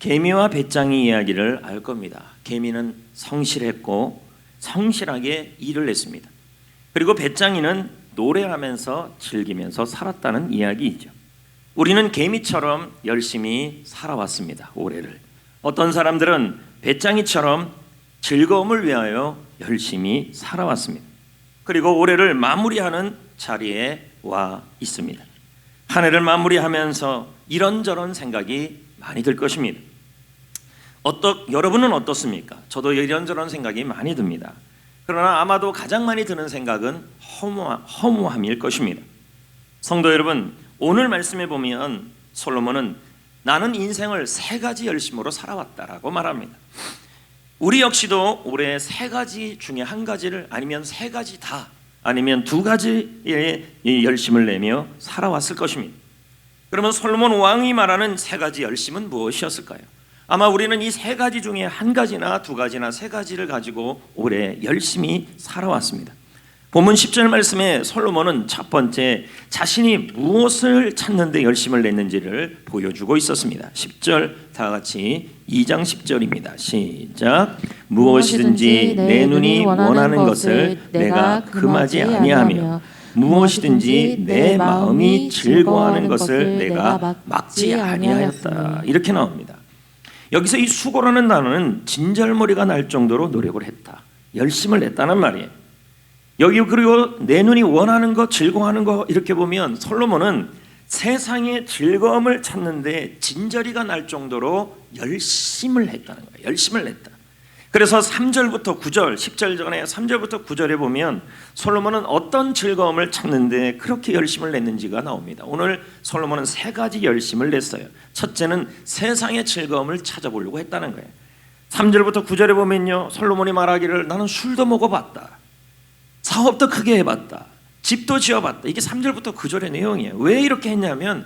개미와 배짱이 이야기를 알 겁니다. 개미는 성실했고 성실하게 일을 했습니다. 그리고 배짱이는 노래하면서 즐기면서 살았다는 이야기이죠. 우리는 개미처럼 열심히 살아왔습니다. 올해를. 어떤 사람들은 배짱이처럼 즐거움을 위하여 열심히 살아왔습니다. 그리고 올해를 마무리하는 자리에 와 있습니다. 한 해를 마무리하면서 이런저런 생각이 많이 들 것입니다. 여러분은 어떻습니까? 저도 이런저런 생각이 많이 듭니다. 그러나 아마도 가장 많이 드는 생각은 허무함일 것입니다. 성도 여러분, 오늘 말씀에 보면 솔로몬은 나는 인생을 3가지 열심으로 살아왔다라고 말합니다. 우리 역시도 올해 3가지 중에 1가지를 아니면 3가지 다 아니면 2가지의 열심을 내며 살아왔을 것입니다. 그러면 솔로몬 왕이 말하는 3가지 열심은 무엇이었을까요? 아마 우리는 이 3가지 중에 1가지나 2가지나 3가지를 가지고 올해 열심히 살아왔습니다. 본문 10절 말씀에 솔로몬은 첫 번째 자신이 무엇을 찾는 데 열심을 냈는지를 보여주고 있었습니다. 10절 다 같이 2장 10절입니다. 시작. 무엇이든지 내 눈이 원하는 것을 내가 금하지 아니하며 무엇이든지 내 마음이 즐거워하는 것을 내가 막지 아니하였다. 이렇게 나옵니다. 여기서 이 수고라는 단어는 진절머리가 날 정도로 노력을 했다. 열심을 냈다는 말이에요. 여기 그리고 내 눈이 원하는 것, 즐거워하는 것 이렇게 보면 솔로몬은 세상의 즐거움을 찾는데 진저리가 날 정도로 열심을 했다는 거예요. 열심을 냈다. 그래서 3절부터 9절, 10절 전에 3절부터 9절에 보면 솔로몬은 어떤 즐거움을 찾는데 그렇게 열심을 냈는지가 나옵니다. 오늘 솔로몬은 3가지 열심을 냈어요. 첫째는 세상의 즐거움을 찾아보려고 했다는 거예요. 3절부터 9절에 보면요, 솔로몬이 말하기를 나는 술도 먹어봤다, 사업도 크게 해봤다, 집도 지어봤다. 이게 3절부터 9절의 내용이에요. 왜 이렇게 했냐면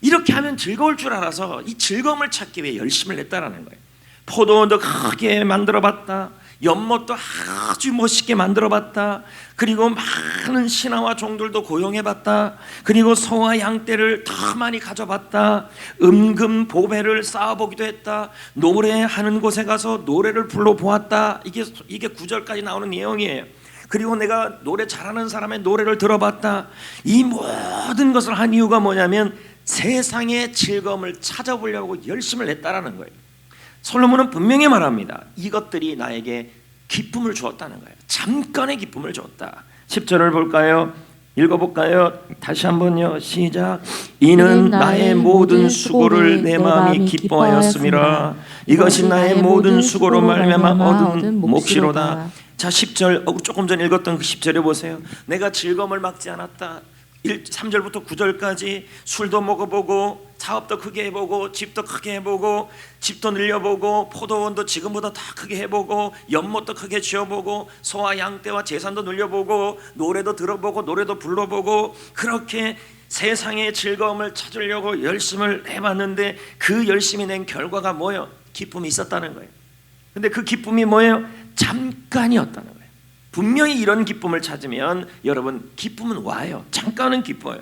이렇게 하면 즐거울 줄 알아서 이 즐거움을 찾기 위해 열심을 냈다라는 거예요. 포도원도 크게 만들어봤다, 연못도 아주 멋있게 만들어봤다, 그리고 많은 신하와 종들도 고용해봤다, 그리고 소와 양떼를 더 많이 가져봤다, 은금 보배를 쌓아보기도 했다, 노래하는 곳에 가서 노래를 불러보았다. 이게 9절까지 나오는 내용이에요. 그리고 내가 노래 잘하는 사람의 노래를 들어봤다. 이 모든 것을 한 이유가 뭐냐면 세상의 즐거움을 찾아보려고 열심을 냈다라는 거예요. 솔로몬은 분명히 말합니다. 이것들이 나에게 기쁨을 주었다는 거예요. 잠깐의 기쁨을 주었다. 10절을 볼까요? 읽어볼까요? 다시 한번요. 시작. 이는 나의 모든 수고를 내 마음이 기뻐하였음이라. 이것이 나의 모든 수고로 말미암아 얻은 몫이로다. 자, 10절 조금 전에 읽었던 그 10절에 보세요. 내가 즐거움을 막지 않았다. 3절부터 9절까지 술도 먹어보고 사업도 크게 해보고 집도 크게 해보고 집도 늘려보고 포도원도 지금보다 다 크게 해보고 연못도 크게 지어보고 소와 양떼와 재산도 늘려보고 노래도 들어보고 노래도 불러보고 그렇게 세상의 즐거움을 찾으려고 열심을 해봤는데 그 열심히 낸 결과가 뭐예요? 기쁨이 있었다는 거예요. 근데 그 기쁨이 뭐예요? 잠깐이었다는 거예요. 분명히 이런 기쁨을 찾으면 여러분 기쁨은 와요. 잠깐은 기뻐요.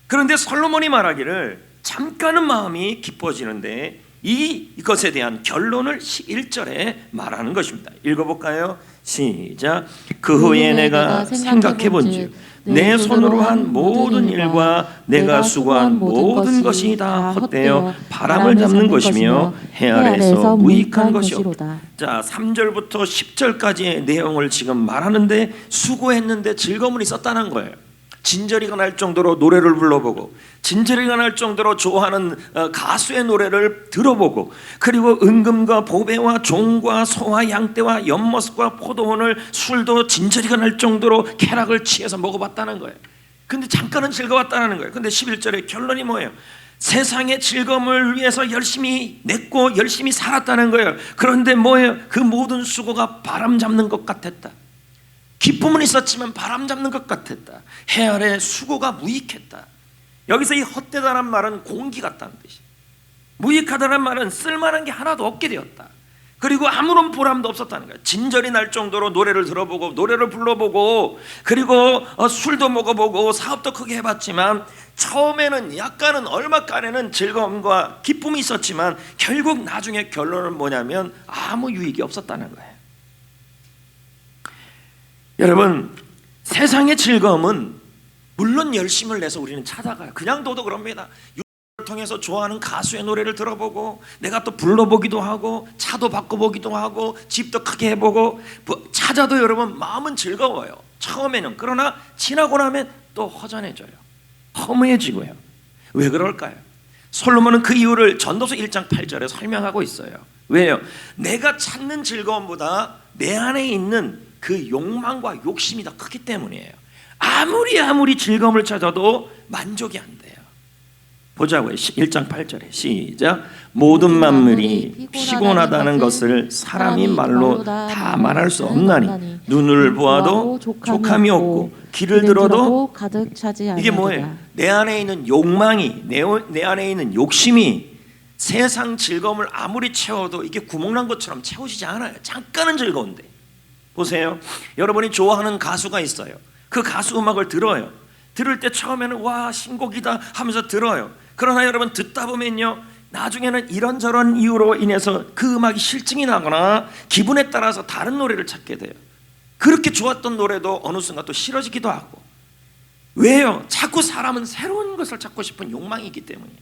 그런데 솔로몬이 말하기를 잠깐은 마음이 기뻐지는데 이것에 대한 결론을 11절에 말하는 것입니다. 읽어볼까요? 시작. 그 후에 내가 생각해본즉 내 손으로 한 모든 일과 내가 수고한 모든 것이 다 헛되어 바람을 잡는 것이며 해 아래서 무익한 것이었다. 자, 3절부터 10절까지의 내용을 지금 말하는데 수고했는데 즐거움은 있었다는 거예요. 진저리가 날 정도로 노래를 불러보고 진저리가 날 정도로 좋아하는 가수의 노래를 들어보고 그리고 은금과 보배와 종과 소와 양떼와 연못과 포도원을 술도 진저리가 날 정도로 쾌락을 취해서 먹어봤다는 거예요. 근데 잠깐은 즐거웠다는 거예요. 근데 11절의 결론이 뭐예요? 세상의 즐거움을 위해서 열심히 냈고 열심히 살았다는 거예요. 그런데 뭐예요? 그 모든 수고가 바람 잡는 것 같았다. 기쁨은 있었지만 바람 잡는 것 같았다. 해 아래 수고가 무익했다. 여기서 이 헛되다란 말은 공기 같다는 뜻이에요. 무익하다는 말은 쓸만한 게 하나도 없게 되었다. 그리고 아무런 보람도 없었다는 거예요. 진절이 날 정도로 노래를 들어보고 노래를 불러보고 그리고 술도 먹어보고 사업도 크게 해봤지만 처음에는 약간은 얼마간에는 즐거움과 기쁨이 있었지만 결국 나중에 결론은 뭐냐면 아무 유익이 없었다는 거예요. 여러분, 세상의 즐거움은 물론 열심을 내서 우리는 찾아가요. 그냥 둬도 그럽니다. 통해서 좋아하는 가수의 노래를 들어보고 내가 또 불러보기도 하고 차도 바꿔보기도 하고 집도 크게 해보고 찾아도 여러분 마음은 즐거워요 처음에는. 그러나 지나고 나면 또 허전해져요. 허무해지고요. 왜 그럴까요? 솔로몬은 그 이유를 전도서 1장 8절에 설명하고 있어요. 왜요? 내가 찾는 즐거움보다 내 안에 있는 그 욕망과 욕심이 더 크기 때문이에요. 아무리 즐거움을 찾아도 만족이 안 돼요. 보자고요. 1장 8절에 시작. 모든 만물이 피곤하다는 것을 사람이 말로 다 말할 수 없나니 눈을 보아도 족함이 없고 귀를 들어도 가득 차지 이게 뭐예요? 내 안에 있는 욕망이 내 안에 있는 욕심이 세상 즐거움을 아무리 채워도 이게 구멍난 것처럼 채워지지 않아요. 잠깐은 즐거운데. 보세요. 여러분이 좋아하는 가수가 있어요. 그 가수 음악을 들어요. 들을 때 처음에는 와 신곡이다 하면서 들어요. 그러나 여러분 듣다 보면요 나중에는 이런저런 이유로 인해서 그 음악이 실증이 나거나 기분에 따라서 다른 노래를 찾게 돼요. 그렇게 좋았던 노래도 어느 순간 또 싫어지기도 하고. 왜요? 자꾸 사람은 새로운 것을 찾고 싶은 욕망이 있기 때문이에요.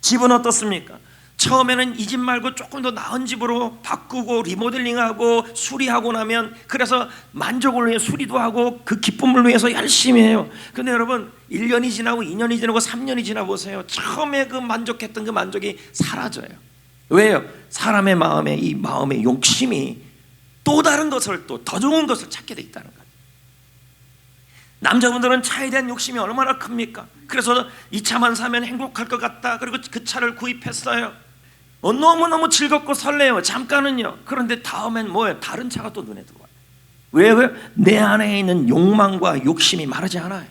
집은 어떻습니까? 처음에는 이 집 말고 조금 더 나은 집으로 바꾸고 리모델링하고 수리하고 나면 그래서 만족을 위해 수리도 하고 그 기쁨을 위해서 열심히 해요. 근데 여러분 1년이 지나고 2년이 지나고 3년이 지나 보세요. 처음에 그 만족했던 그 만족이 사라져요. 왜요? 사람의 마음에 이 마음의 욕심이 또 다른 것을 또 더 좋은 것을 찾게 돼 있다는 거예요. 남자분들은 차에 대한 욕심이 얼마나 큽니까? 그래서 이 차만 사면 행복할 것 같다. 그리고 그 차를 구입했어요. 너무너무 즐겁고 설레요. 잠깐은요. 그런데 다음엔 뭐예요? 다른 차가 또 눈에 들어와요. 왜? 내 안에 있는 욕망과 욕심이 마르지 않아요.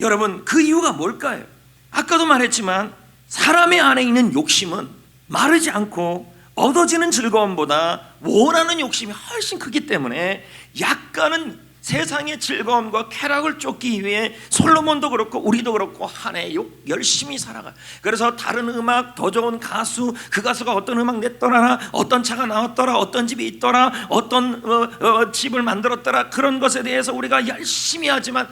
여러분 그 이유가 뭘까요? 아까도 말했지만 사람의 안에 있는 욕심은 마르지 않고 얻어지는 즐거움보다 원하는 욕심이 훨씬 크기 때문에 약간은 세상의 즐거움과 쾌락을 쫓기 위해 솔로몬도 그렇고 우리도 그렇고 한 해 열심히 살아가요. 그래서 다른 음악, 더 좋은 가수, 그 가수가 어떤 음악 냈더라, 어떤 차가 나왔더라, 어떤 집이 있더라, 어떤 집을 만들었더라, 그런 것에 대해서 우리가 열심히 하지만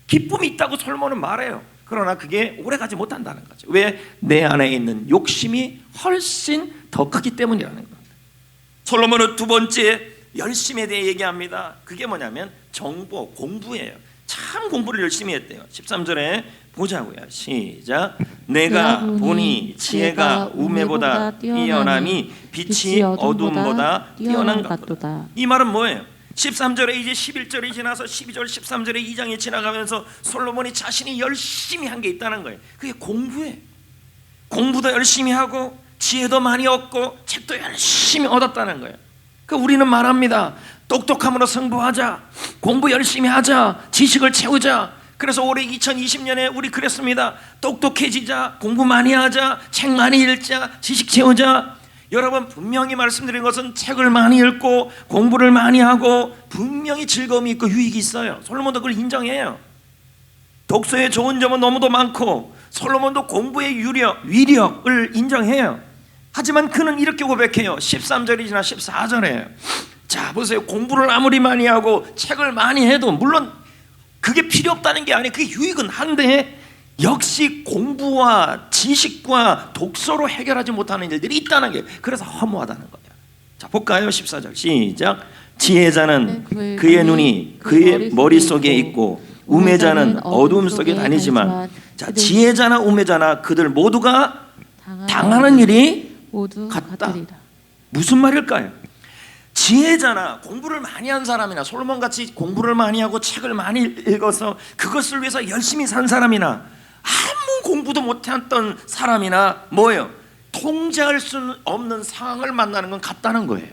기쁨이 있다고 솔로몬은 말해요. 그러나 그게 오래가지 못한다는 거죠. 왜? 내 안에 있는 욕심이 훨씬 더 크기 때문이라는 겁니다. 솔로몬은 두 번째 열심에 대해 얘기합니다. 그게 뭐냐면 정보, 공부예요. 참 공부를 열심히 했대요. 13절에 보자고요. 시작. 내가 보니 지혜가 우매보다 뛰어나니 빛이 어둠보다 뛰어난 같도다. 이 말은 뭐예요? 13절에 이제 11절이 지나서 12절 13절에 2장이 지나가면서 솔로몬이 자신이 열심히 한 게 있다는 거예요. 그게 공부예요. 공부도 열심히 하고 지혜도 많이 얻고 책도 열심히 얻었다는 거예요. 그러니까 우리는 말합니다. 똑똑함으로 승부하자. 공부 열심히 하자. 지식을 채우자. 그래서 올해 2020년에 우리 그랬습니다. 똑똑해지자. 공부 많이 하자. 책 많이 읽자. 지식 채우자. 여러분 분명히 말씀드린 것은 책을 많이 읽고 공부를 많이 하고 분명히 즐거움이 있고 유익이 있어요. 솔로몬도 그걸 인정해요. 독서의 좋은 점은 너무도 많고 솔로몬도 공부의 위력을 인정해요. 하지만 그는 이렇게 고백해요. 13절이나 14절에 자 보세요. 공부를 아무리 많이 하고 책을 많이 해도 물론 그게 필요 없다는 게 아니에요. 그게 유익은 한데 역시 공부와 지식과 독서로 해결하지 못하는 일들이 있다는 게 그래서 허무하다는 거예요. 자 볼까요? 14절 시작. 지혜자는 그의 눈이 그의 머릿속에 있고 우매자는 어둠 속에 다니지만 자 지혜자나 우매자나 그들 모두가 당하는 일이 모두 같다. 무슨 말일까요? 지혜자나 공부를 많이 한 사람이나 솔로몬같이 공부를 많이 하고 책을 많이 읽어서 그것을 위해서 열심히 산 사람이나 아무 공부도 못했던 사람이나 뭐예요? 통제할 수 없는 상황을 만나는 건 같다는 거예요.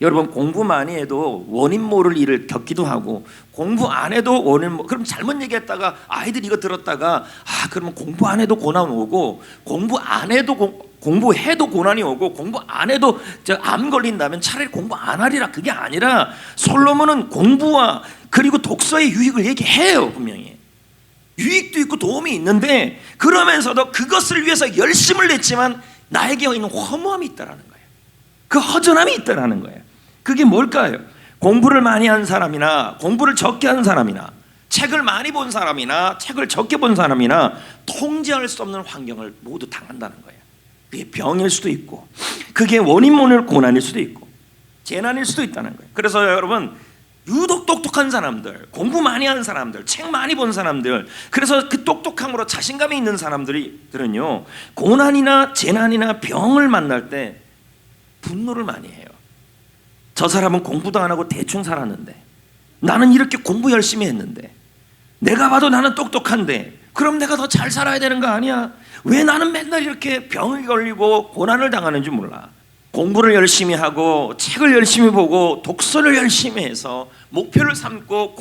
여러분 공부 많이 해도 원인 모를 일을 겪기도 하고 공부 안 해도 그럼 잘못 얘기했다가 아이들이 이거 들었다가 그러면 공부 안 해도 고난 오고 공부 안 해도 공부해도 고난이 오고 공부 안 해도 암 걸린다면 차라리 공부 안 하리라. 그게 아니라 솔로몬은 공부와 그리고 독서의 유익을 얘기해요. 분명히 유익도 있고 도움이 있는데 그러면서도 그것을 위해서 열심을 냈지만 나에게 있는 허무함이 있다라는 거예요. 그 허전함이 있다라는 거예요. 그게 뭘까요? 공부를 많이 한 사람이나 공부를 적게 한 사람이나 책을 많이 본 사람이나 책을 적게 본 사람이나 통제할 수 없는 환경을 모두 당한다는 거예요. 그게 병일 수도 있고 그게 원인 모를 고난일 수도 있고 재난일 수도 있다는 거예요. 그래서 여러분 유독 똑똑한 사람들, 공부 많이 한 사람들, 책 많이 본 사람들, 그래서 그 똑똑함으로 자신감이 있는 사람들은요 고난이나 재난이나 병을 만날 때 분노를 많이 해요. 저 사람은 공부도 안 하고 대충 살았는데 나는 이렇게 공부 열심히 했는데 내가 봐도 나는 똑똑한데 그럼 내가 더 잘 살아야 되는 거 아니야? 왜 나는 맨날 이렇게 병을 걸리고 고난을 당하는지 몰라. 공부를 열심히 하고 책을 열심히 보고 독서를 열심히 해서 목표를 삼고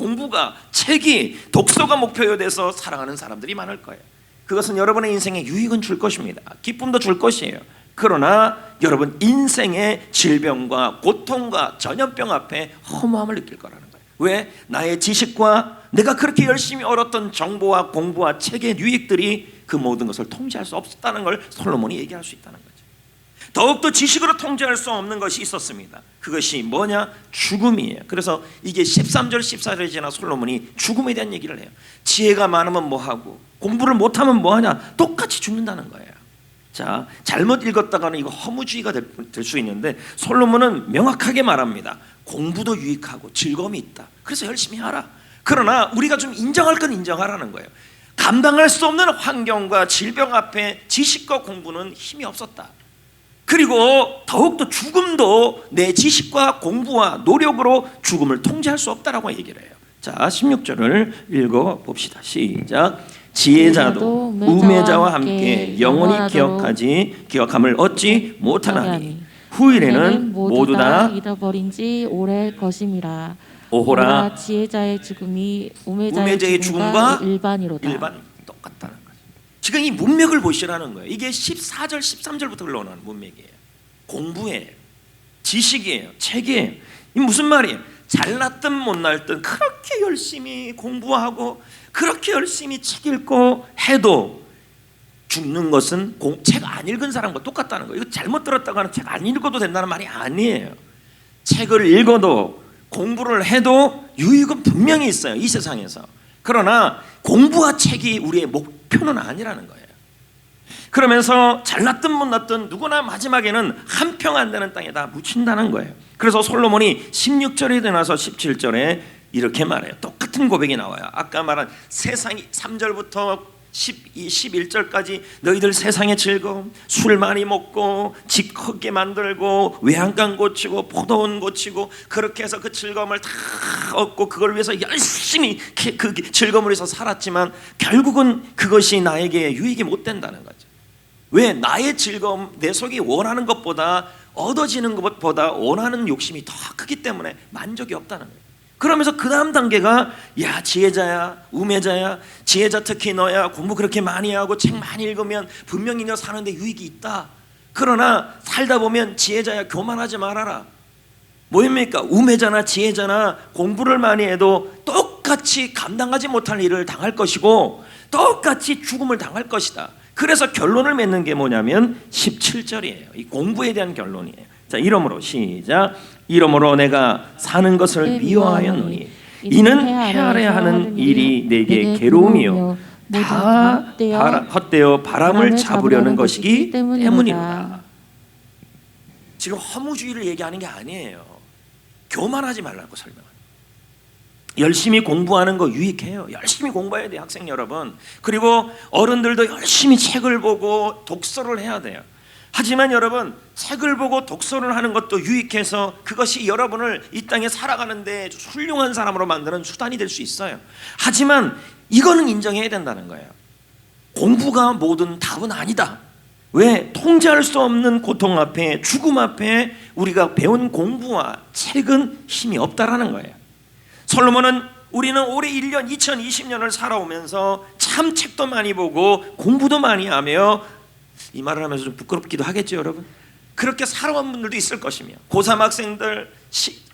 책이 독서가 목표가 돼서 살아가는 사람들이 많을 거예요. 그것은 여러분의 인생에 유익은 줄 것입니다. 기쁨도 줄 것이에요. 그러나 여러분 인생의 질병과 고통과 전염병 앞에 허무함을 느낄 거라는 거예요. 왜? 나의 지식과 내가 그렇게 열심히 얻었던 정보와 공부와 책의 유익들이 그 모든 것을 통제할 수 없었다는 걸 솔로몬이 얘기할 수 있다는 거죠. 더욱더 지식으로 통제할 수 없는 것이 있었습니다. 그것이 뭐냐? 죽음이에요. 그래서 이게 13절 14절에 지나 솔로몬이 죽음에 대한 얘기를 해요. 지혜가 많으면 뭐하고 공부를 못하면 뭐하냐? 똑같이 죽는다는 거예요. 자, 잘못 읽었다가는 이거 허무주의가 될 수 있는데 솔로몬은 명확하게 말합니다. 공부도 유익하고 즐거움이 있다. 그래서 열심히 하라. 그러나 우리가 좀 인정할 건 인정하라는 거예요. 감당할 수 없는 환경과 질병 앞에 지식과 공부는 힘이 없었다. 그리고 더욱더 죽음도 내 지식과 공부와 노력으로 죽음을 통제할 수 없다라고 얘기를 해요. 자, 16절을 읽어봅시다. 시작. 지혜자도 우매자와 함께 영원히 기억함을 얻지 못하나니 후일에는 모두 다 잃어버린 지 오래 것임이라. 오호라. 지혜자의 죽음이 우매자의 죽음과 일반이로다. 일반 똑같다는 거죠. 지금 이 문맥을 보시라는 거예요. 이게 14절 13절부터 흘러오는 문맥이에요. 공부예요. 지식이에요. 책이에요. 이 무슨 말이에요? 잘났든 못났든 그렇게 열심히 공부하고 그렇게 열심히 책 읽고 해도 죽는 것은 책 안 읽은 사람과 똑같다는 거예요. 이거 잘못 들었다가는 책 안 읽어도 된다는 말이 아니에요. 책을 읽어도 공부를 해도 유익은 분명히 있어요. 이 세상에서. 그러나 공부와 책이 우리의 목표는 아니라는 거예요. 그러면서 잘났든 못났든 누구나 마지막에는 한 평 안 되는 땅에다 묻힌다는 거예요. 그래서 솔로몬이 16절에 나서 17절에 이렇게 말해요. 똑같은 고백이 나와요. 아까 말한 세상이 3절부터 11절까지 너희들 세상의 즐거움, 술 많이 먹고 집 크게 만들고 외양간 고치고 포도원 고치고 그렇게 해서 그 즐거움을 다 얻고 그걸 위해서 열심히 그 즐거움을 위해서 살았지만 결국은 그것이 나에게 유익이 못 된다는 거죠. 왜? 나의 즐거움, 내 속이 원하는 것보다 얻어지는 것보다 원하는 욕심이 더 크기 때문에 만족이 없다는 거예요. 그러면서 그 다음 단계가 야 지혜자야 우매자야 지혜자 특히 너야 공부 그렇게 많이 하고 책 많이 읽으면 분명히 너 사는데 유익이 있다. 그러나 살다 보면 지혜자야 교만하지 말아라. 뭐입니까? 우매자나 지혜자나 공부를 많이 해도 똑같이 감당하지 못할 일을 당할 것이고 똑같이 죽음을 당할 것이다. 그래서 결론을 맺는 게 뭐냐면 17절이에요. 이 공부에 대한 결론이에요. 자, 이러므로 시작. 이러므로 내가 사는 것을 미워하였노니 이는 헤아려야 하는 일이 내게 괴로움이요 다 헛되어 바람을 잡으려는 것이기 때문이로다. 지금 허무주의를 얘기하는 게 아니에요. 교만하지 말라고 설명합니다. 열심히 공부하는 거 유익해요. 열심히 공부해야 돼요, 학생 여러분. 그리고 어른들도 열심히 책을 보고 독서를 해야 돼요. 하지만 여러분, 책을 보고 독서를 하는 것도 유익해서 그것이 여러분을 이 땅에 살아가는데 훌륭한 사람으로 만드는 수단이 될 수 있어요. 하지만 이거는 인정해야 된다는 거예요. 공부가 모든 답은 아니다. 왜? 통제할 수 없는 고통 앞에, 죽음 앞에 우리가 배운 공부와 책은 힘이 없다라는 거예요. 솔로몬은 우리는 올해 1년 2020년을 살아오면서 참 책도 많이 보고 공부도 많이 하며, 이 말을 하면서 좀 부끄럽기도 하겠죠 여러분. 그렇게 살아온 분들도 있을 것이며, 고3 학생들,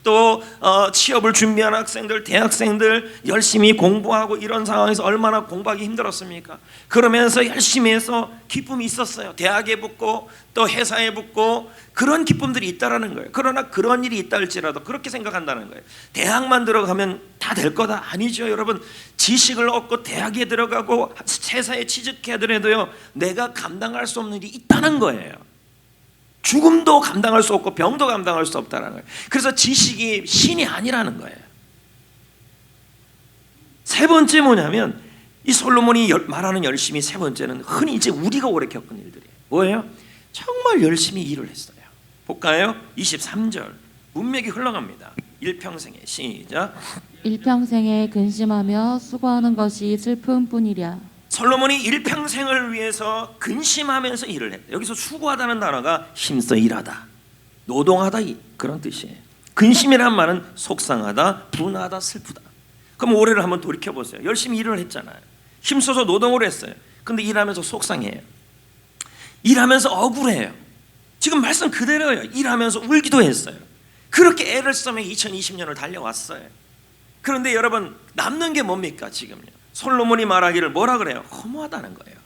또 취업을 준비한 학생들, 대학생들 열심히 공부하고 이런 상황에서 얼마나 공부하기 힘들었습니까? 그러면서 열심히 해서 기쁨이 있었어요. 대학에 붙고 또 회사에 붙고 그런 기쁨들이 있다라는 거예요. 그러나 그런 일이 있다 할지라도 그렇게 생각한다는 거예요. 대학만 들어가면 다 될 거다. 아니죠 여러분. 지식을 얻고 대학에 들어가고 회사에 취직하더라도요, 내가 감당할 수 없는 일이 있다는 거예요. 죽음도 감당할 수 없고 병도 감당할 수 없다는 거예요. 그래서 지식이 신이 아니라는 거예요. 세 번째 뭐냐면, 이 솔로몬이 말하는 열심히 세 번째는 흔히 이제 우리가 오래 겪은 일들이에요. 뭐예요? 정말 열심히 일을 했어요. 볼까요? 23절 문맥이 흘러갑니다. 일평생에 시작. 일평생에 근심하며 수고하는 것이 슬픔뿐이랴. 솔로몬이 일평생을 위해서 근심하면서 일을 했다. 여기서 수고하다는 단어가 힘써 일하다, 노동하다 그런 뜻이에요. 근심이란 말은 속상하다, 분하다, 슬프다. 그럼 올해를 한번 돌이켜보세요. 열심히 일을 했잖아요. 힘써서 노동을 했어요. 근데 일하면서 속상해요. 일하면서 억울해요. 지금 말씀 그대로예요. 일하면서 울기도 했어요. 그렇게 애를 쓰며 2020년을 달려왔어요. 그런데 여러분, 남는 게 뭡니까 지금요? 솔로몬이 말하기를 뭐라 그래요? 허무하다는 거예요.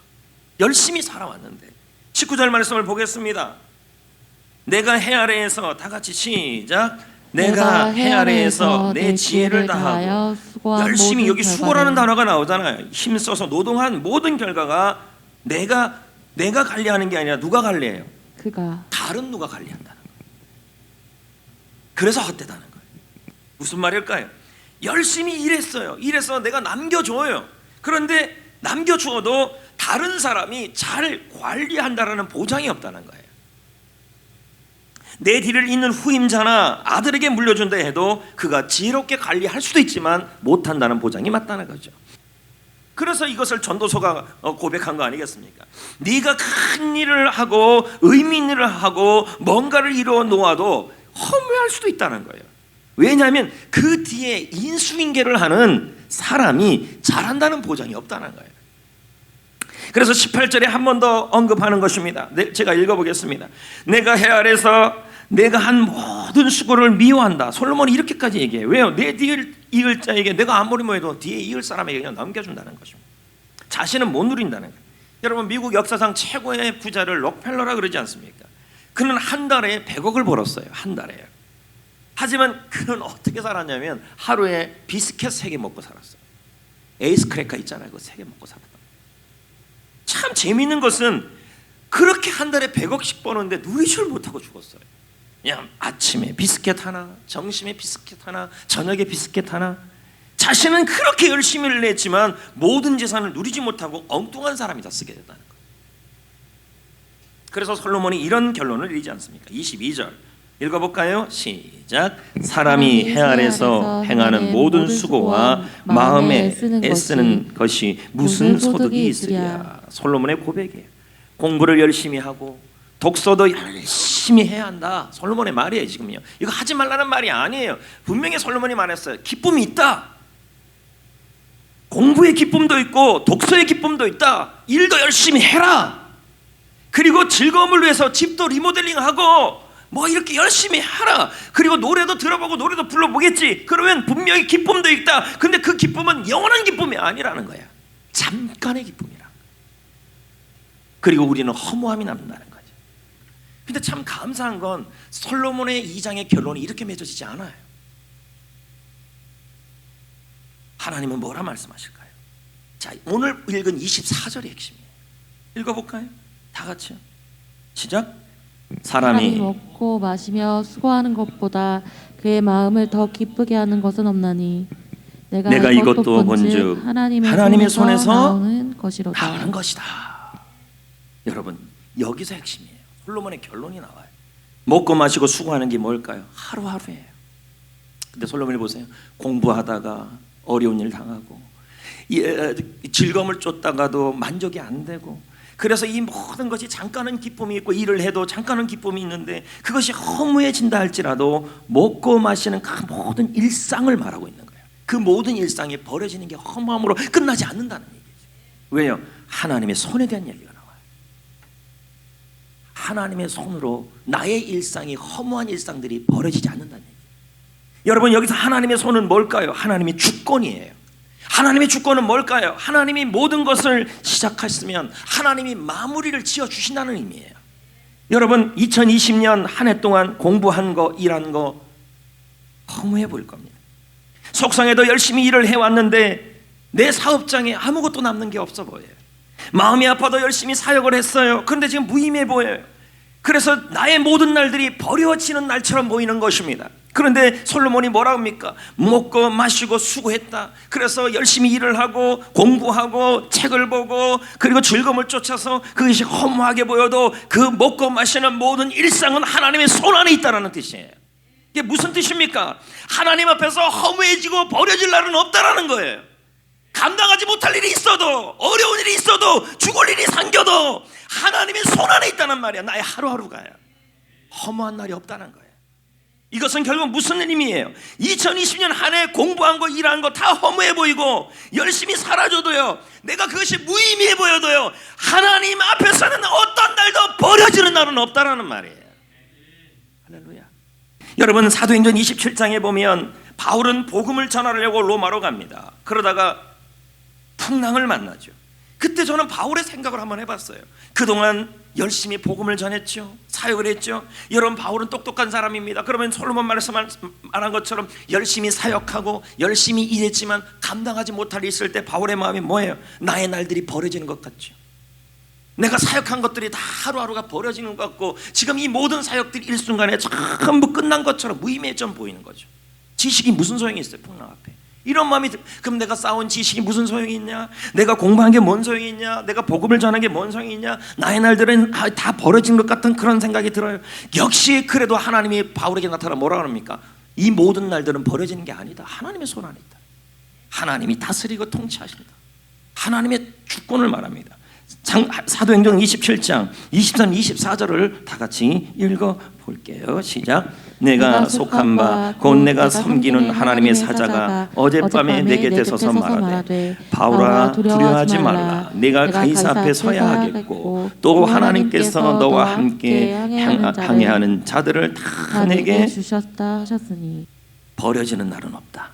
열심히 살아왔는데. 19절 말씀을 보겠습니다. 내가 해 아래에서, 다 같이 시작. 내가 해 아래에서 내 지혜를 다하고. 열심히, 여기 수고라는 단어가 나오잖아요. 힘써서 노동한 모든 결과가 내가 관리하는 게 아니라 누가 관리해요? 그가. 다른 누가 관리한다는 거예요. 그래서 헛되다는 거예요. 무슨 말일까요? 열심히 일했어요. 일해서 내가 남겨줘요. 그런데 남겨주어도 다른 사람이 잘 관리한다라는 보장이 없다는 거예요. 내 뒤를 잇는 후임자나 아들에게 물려준다 해도 그가 지혜롭게 관리할 수도 있지만 못한다는 보장이 맞다는 거죠. 그래서 이것을 전도서가 고백한 거 아니겠습니까? 네가 큰 일을 하고 의미 있는 일을 하고 뭔가를 이루어 놓아도 허무할 수도 있다는 거예요. 왜냐하면 그 뒤에 인수인계를 하는 사람이 잘한다는 보장이 없다는 거예요. 그래서 18절에 한 번 더 언급하는 것입니다. 제가 읽어보겠습니다. 내가 해 아래서 내가 한 모든 수고를 미워한다. 솔로몬이 이렇게까지 얘기해요. 왜요? 내 뒤를 이을 자에게 내가 아무리 뭐해도 뒤에 이을 사람에게 그냥 넘겨준다는 것입니다. 자신은 못 누린다는 거예요. 여러분, 미국 역사상 최고의 부자를 록펠러라 그러지 않습니까? 그는 한 달에 100억을 벌었어요. 한 달에요. 하지만 그는 어떻게 살았냐면 하루에 비스켓 3개 먹고 살았어요. 에이스 크래커 있잖아요. 그거 3개 먹고 살았다. 참 재미있는 것은 그렇게 한 달에 100억씩 버는데 누리질 못하고 죽었어요. 그냥 아침에 비스켓 하나, 점심에 비스켓 하나, 저녁에 비스켓 하나. 자신은 그렇게 열심히 일 했지만 모든 재산을 누리지 못하고 엉뚱한 사람이 다 쓰게 됐다는 거예요. 그래서 솔로몬이 이런 결론을 내리지 않습니까? 22절 읽어볼까요? 시작. 사람이 해 아래서 행하는 모든 수고와 마음에 애쓰는 것이 무슨 소득이 있으랴. 솔로몬의 고백이에요. 공부를 열심히 하고 독서도 열심히 해야 한다. 솔로몬의 말이에요. 지금요. 이거 하지 말라는 말이 아니에요. 분명히 솔로몬이 말했어요. 기쁨이 있다. 공부의 기쁨도 있고 독서의 기쁨도 있다. 일도 열심히 해라. 그리고 즐거움을 위해서 집도 리모델링하고 뭐 이렇게 열심히 하라. 그리고 노래도 들어보고 노래도 불러보겠지. 그러면 분명히 기쁨도 있다. 근데 그 기쁨은 영원한 기쁨이 아니라는 거야. 잠깐의 기쁨이라. 그리고 우리는 허무함이 남는다는 거죠. 근데 참 감사한 건 솔로몬의 2장의 결론이 이렇게 맺어지지 않아요. 하나님은 뭐라 말씀하실까요? 자, 오늘 읽은 24절의 핵심이에요. 읽어볼까요? 다 같이요. 시작. 사람이 먹고 마시며 수고하는 것보다 그의 마음을 더 기쁘게 하는 것은 없나니 내가 이것도 본즉 하나님의 손에서 나오는 것이다. 여러분, 여기서 핵심이에요. 솔로몬의 결론이 나와요. 먹고 마시고 수고하는 게 뭘까요? 하루하루예요. 근데 솔로몬이 보세요. 공부하다가 어려운 일 당하고 즐거움을 쫓다가도 만족이 안 되고 그래서 이 모든 것이 잠깐은 기쁨이 있고 일을 해도 잠깐은 기쁨이 있는데 그것이 허무해진다 할지라도 먹고 마시는 그 모든 일상을 말하고 있는 거예요. 그 모든 일상이 버려지는 게 허무함으로 끝나지 않는다는 얘기죠. 왜요? 하나님의 손에 대한 얘기가 나와요. 하나님의 손으로 나의 일상이 허무한 일상들이 버려지지 않는다는 얘기예요. 여러분, 여기서 하나님의 손은 뭘까요? 하나님의 주권이에요. 하나님의 주권은 뭘까요? 하나님이 모든 것을 시작하시면 하나님이 마무리를 지어주신다는 의미예요. 여러분, 2020년 한 해 동안 공부한 거, 일한 거 허무해 보일 겁니다. 속상해도 열심히 일을 해왔는데 내 사업장에 아무것도 남는 게 없어 보여요. 마음이 아파도 열심히 사역을 했어요. 그런데 지금 무의미해 보여요. 그래서 나의 모든 날들이 버려지는 날처럼 보이는 것입니다. 그런데 솔로몬이 뭐라고 합니까? 먹고 마시고 수고했다. 그래서 열심히 일을 하고 공부하고 책을 보고 그리고 즐거움을 쫓아서 그것이 허무하게 보여도 그 먹고 마시는 모든 일상은 하나님의 손 안에 있다는 뜻이에요. 이게 무슨 뜻입니까? 하나님 앞에서 허무해지고 버려질 날은 없다라는 거예요. 감당하지 못할 일이 있어도, 어려운 일이 있어도, 죽을 일이 생겨도 하나님의 손 안에 있다는 말이야. 나의 하루하루가 허무한 날이 없다는 거예요. 이것은 결국 무슨 의미예요? 2020년 한 해 공부한 거, 일한 거 다 허무해 보이고 열심히 살아줘도요, 내가 그것이 무의미해 보여도요, 하나님 앞에서는 어떤 날도 버려지는 날은 없다라는 말이에요. 할렐루야. 여러분, 사도행전 27장에 보면 바울은 복음을 전하려고 로마로 갑니다. 그러다가 풍랑을 만나죠. 그때 저는 바울의 생각을 한번 해봤어요. 그동안 열심히 복음을 전했죠. 사역을 했죠. 여러분, 바울은 똑똑한 사람입니다. 그러면 솔로몬 말한 것처럼 열심히 사역하고 열심히 일했지만 감당하지 못할 일이 있을 때 바울의 마음이 뭐예요? 나의 날들이 버려지는 것 같죠. 내가 사역한 것들이 다 하루하루가 버려지는 것 같고 지금 이 모든 사역들이 일순간에 전부 끝난 것처럼 무의미해 좀 보이는 거죠. 지식이 무슨 소용이 있어요, 풍랑 앞에. 이런 마음이 그럼 내가 쌓은 지식이 무슨 소용이 있냐? 내가 공부한 게 뭔 소용이 있냐? 내가 복음을 전한 게 뭔 소용이 있냐? 나의 날들은 다 버려진 것 같은 그런 생각이 들어요. 역시 그래도 하나님이 바울에게 나타나 뭐라 그럽니까? 이 모든 날들은 버려지는 게 아니다. 하나님의 손 안에 있다. 하나님이 다스리고 통치하신다. 하나님의 주권을 말합니다. 사도행전 27장 23, 24절을 다 같이 읽어볼게요. 시작. 내가 속한 바 곧 내가 섬기는 하나님의 사자가 어젯밤에 내게 대서서 말하되 바울아, 두려워하지 말라. 내가 가이사 앞에 서야 하겠고 또 하나님께서 너와 함께 항해하는 자들을 다 내게 주셨다 하셨으니 버려지는 날은 없다.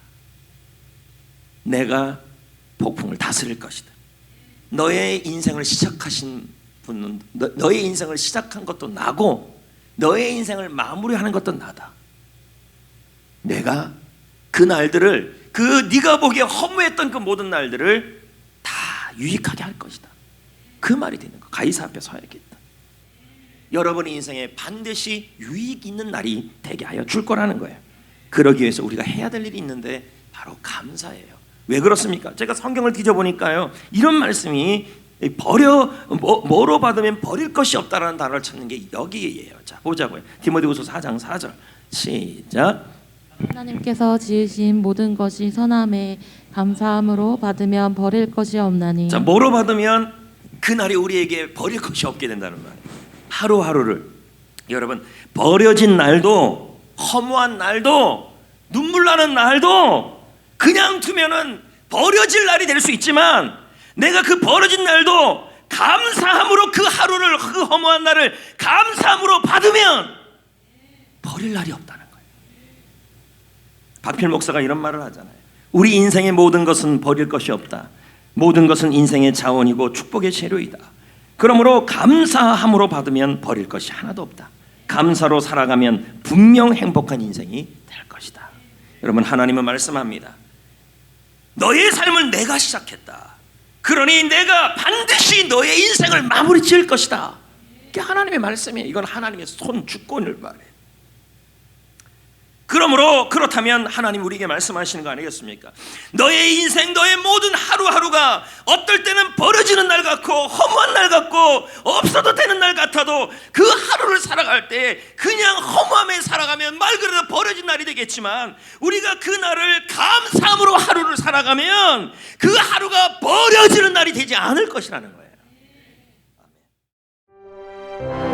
내가 폭풍을 다스릴 것이다. 너의 인생을 시작하신 분은 너의 인생을 시작한 것도 나고 너의 인생을 마무리하는 것도 나다. 내가 그 날들을, 그 네가 보기에 허무했던 그 모든 날들을 다 유익하게 할 것이다. 그 말이 되는 거. 가이사 앞에 서야겠다. 여러분의 인생에 반드시 유익 있는 날이 되게 하여 줄 거라는 거예요. 그러기 위해서 우리가 해야 될 일이 있는데 바로 감사예요. 왜 그렇습니까? 제가 성경을 뒤져보니까요, 이런 말씀이 뭐로 받으면 버릴 것이 없다라는 단어를 찾는 게 여기에요. 자, 보자고요. 디모데후서 4장 4절 시작. 하나님께서 지으신 모든 것이 선함에 감사함으로 받으면 버릴 것이 없나니. 자, 뭐로 받으면 그날이 우리에게 버릴 것이 없게 된다는 말이에요. 하루하루를. 여러분, 버려진 날도, 허무한 날도, 눈물 나는 날도 그냥 두면은 버려질 날이 될 수 있지만 내가 그 버려진 날도 감사함으로 그 하루를, 그 허무한 날을 감사함으로 받으면 버릴 날이 없다는 거예요. 박필 목사가 이런 말을 하잖아요. 우리 인생의 모든 것은 버릴 것이 없다. 모든 것은 인생의 자원이고 축복의 재료이다. 그러므로 감사함으로 받으면 버릴 것이 하나도 없다. 감사로 살아가면 분명 행복한 인생이 될 것이다. 여러분, 하나님은 말씀합니다. 너의 삶을 내가 시작했다. 그러니 내가 반드시 너의 인생을 마무리 지을 것이다. 이게 하나님의 말씀이에요. 이건 하나님의 손 주권을 말해요. 그러므로 그렇다면 하나님 우리에게 말씀하시는 거 아니겠습니까? 너의 인생, 너의 모든 하루하루가 어떨 때는 버려지는 날 같고 허무한 날 같고 없어도 되는 날 같아도 그 하루를 살아갈 때 그냥 허무함에 살아가면 말 그대로 버려진 날이 되겠지만 우리가 그 날을 감사함으로 하루를 살아가면 그 하루가 버려지는 날이 되지 않을 것이라는 거예요. 있습니다.